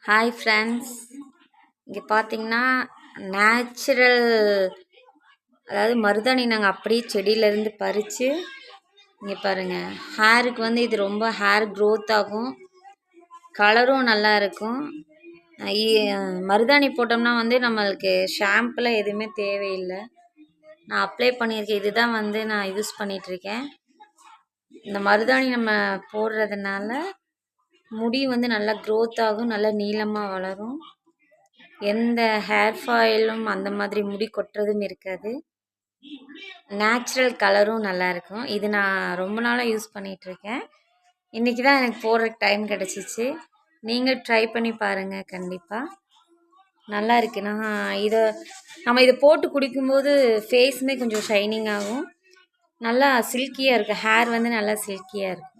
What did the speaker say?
Hi friends, இங்கே பார்த்தீங்கன்னா natural, அதாவது மருதாணி நாங்கள் அப்படியே செடியிலேருந்து பறித்து இங்கே பாருங்கள். ஹேருக்கு வந்து இது ரொம்ப ஹேர் க்ரோத் ஆகும், கலரும் நல்லா இருக்கும். மருதாணி போட்டோம்னா வந்து நம்மளுக்கு ஷாம்புலாம் எதுவுமே தேவையில்லை. நான் அப்ளை பண்ணியிருக்கேன், இதுதான் வந்து நான் யூஸ் பண்ணிகிட்ருக்கேன். இந்த மருதாணி நம்ம போடுறதுனால முடி வந்து நல்லா க்ரோத் ஆகும், நல்லா நீளமாக வளரும். எந்த ஹேர் ஃபாயிலும் அந்த மாதிரி முடி கொட்டுறதும் இருக்காது. நேச்சுரல் கலரும் நல்லாயிருக்கும். இது நான் ரொம்ப நாளாக யூஸ் பண்ணிகிட்ருக்கேன். இன்றைக்கி தான் எனக்கு போடுறதுக்கு டைம் கிடச்சிச்சு. நீங்கள் ட்ரை பண்ணி பாருங்கள், கண்டிப்பாக நல்லா இருக்கு. நம்ம இதை போட்டு குடிக்கும்போது ஃபேஸுமே கொஞ்சம் ஷைனிங் ஆகும், நல்லா சில்கியாக இருக்குது. ஹேர் வந்து நல்லா சில்கியாக இருக்கும்.